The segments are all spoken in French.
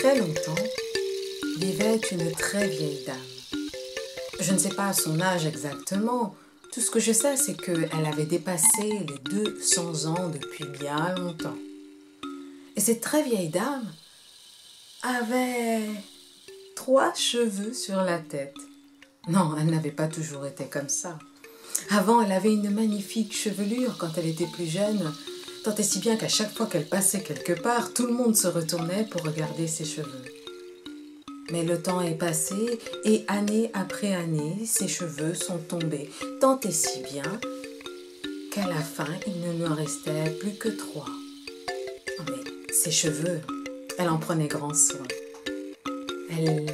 très longtemps, vivait une très vieille dame. Je ne sais pas son âge exactement. Tout ce que je sais, c'est qu'elle avait dépassé les 200 ans depuis bien longtemps. Et cette très vieille dame avait 3 cheveux sur la tête. Non, elle n'avait pas toujours été comme ça. Avant, elle avait une magnifique chevelure quand elle était plus jeune, tant et si bien qu'à chaque fois qu'elle passait quelque part, tout le monde se retournait pour regarder ses cheveux. Mais le temps est passé et année après année, ses cheveux sont tombés, tant et si bien qu'à la fin, il ne lui en restait plus que 3. Mais ses cheveux, elle en prenait grand soin. Elle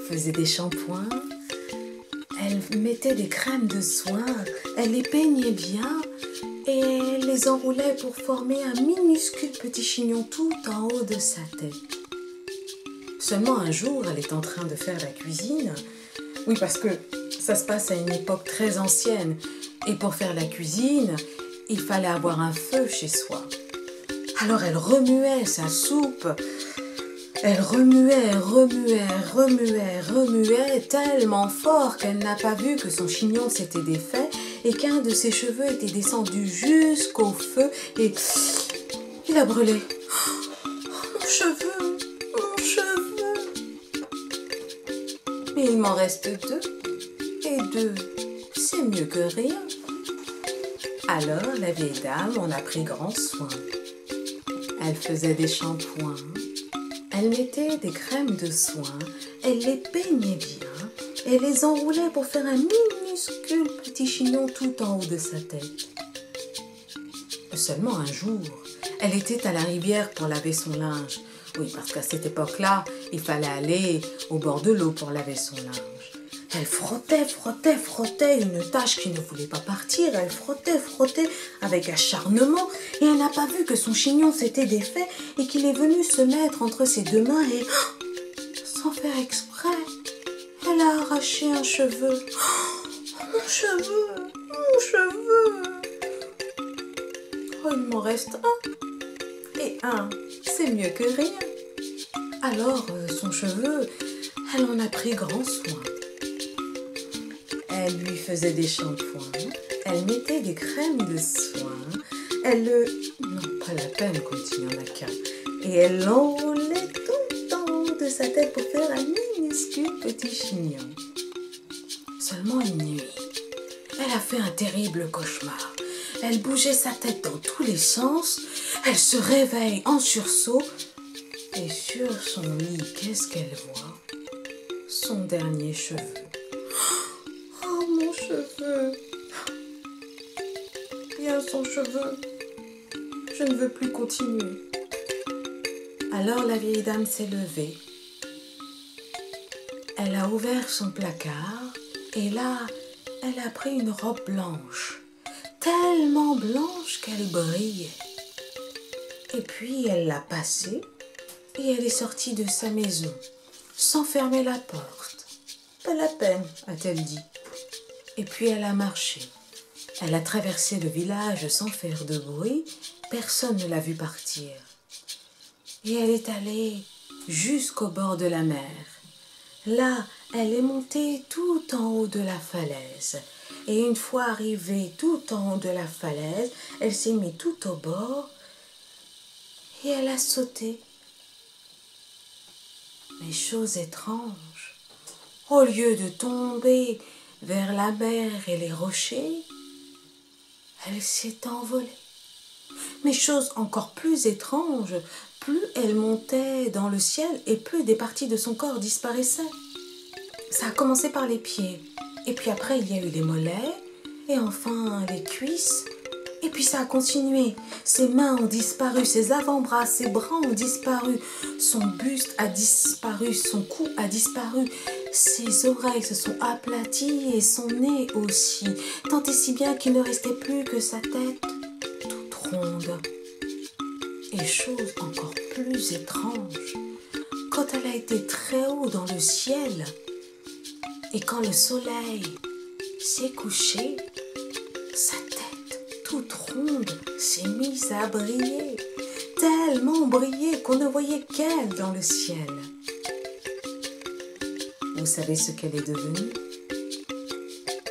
faisait des shampoings, elle mettait des crèmes de soin, elle les peignait bien et elle les enroulait pour former un minuscule petit chignon tout en haut de sa tête. Seulement un jour, elle est en train de faire la cuisine. Oui, parce que ça se passe à une époque très ancienne. Et pour faire la cuisine, il fallait avoir un feu chez soi. Alors elle remuait sa soupe. Elle remuait, tellement fort qu'elle n'a pas vu que son chignon s'était défait et qu'un de ses cheveux était descendu jusqu'au feu et il a brûlé. Mon cheveu, mon cheveu. Mais il m'en reste 2. Et 2, c'est mieux que rien. Alors la vieille dame en a pris grand soin. Elle faisait des shampoings. Elle mettait des crèmes de soin, elle les peignait bien, elle les enroulait pour faire un minuscule petit chignon tout en haut de sa tête. Seulement un jour, elle était à la rivière pour laver son linge. Oui, parce qu'à cette époque-là, il fallait aller au bord de l'eau pour laver son linge. Elle frottait une tache qui ne voulait pas partir. Elle frottait avec acharnement et elle n'a pas vu que son chignon s'était défait et qu'il est venu se mettre entre ses 2 mains et, sans faire exprès, elle a arraché un cheveu. Mon cheveu, mon cheveu. Oh, il m'en reste 1. Et 1, c'est mieux que rien. Alors, son cheveu, elle en a pris grand soin. Elle lui faisait des shampoings, elle mettait des crèmes de soin, non, pas la peine quand il n'y en a qu'un, et elle l'enroulait tout en haut de sa tête pour faire un minuscule petit chignon. Seulement une nuit, elle a fait un terrible cauchemar. Elle bougeait sa tête dans tous les sens, elle se réveille en sursaut, et sur son lit, qu'est-ce qu'elle voit? Son dernier cheveu. Oh, mon cheveu! Bien son cheveu. Je ne veux plus continuer. Alors la vieille dame s'est levée. Elle a ouvert son placard et là, elle a pris une robe blanche. Tellement blanche qu'elle brillait. Et puis elle l'a passée et elle est sortie de sa maison sans fermer la porte. Pas la peine, a-t-elle dit. Et puis elle a marché. Elle a traversé le village sans faire de bruit. Personne ne l'a vue partir. Et elle est allée jusqu'au bord de la mer. Là, elle est montée tout en haut de la falaise. Et une fois arrivée tout en haut de la falaise, elle s'est mise tout au bord et elle a sauté. Mais chose étrange, au lieu de tomber vers la mer et les rochers, elle s'est envolée. Mais chose encore plus étrange, plus elle montait dans le ciel et plus des parties de son corps disparaissaient. Ça a commencé par les pieds, et puis après il y a eu les mollets, et enfin les cuisses, et puis ça a continué. Ses mains ont disparu, ses avant-bras, ses bras ont disparu, son buste a disparu, son cou a disparu, ses oreilles se sont aplaties et son nez aussi, tant et si bien qu'il ne restait plus que sa tête toute ronde. Et chose encore plus étrange, quand elle a été très haut dans le ciel et quand le soleil s'est couché, sa tête toute ronde s'est mise à briller, tellement briller qu'on ne voyait qu'elle dans le ciel. Vous savez ce qu'elle est devenue?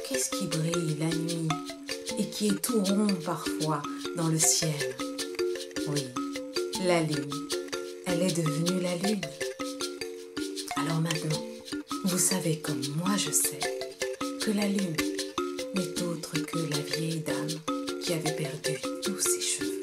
Qu'est-ce qui brille la nuit et qui est tout rond parfois dans le ciel? Oui, la lune. Elle est devenue la lune. Alors maintenant, vous savez comme moi je sais que la lune n'est autre que la vieille dame qui avait perdu tous ses cheveux.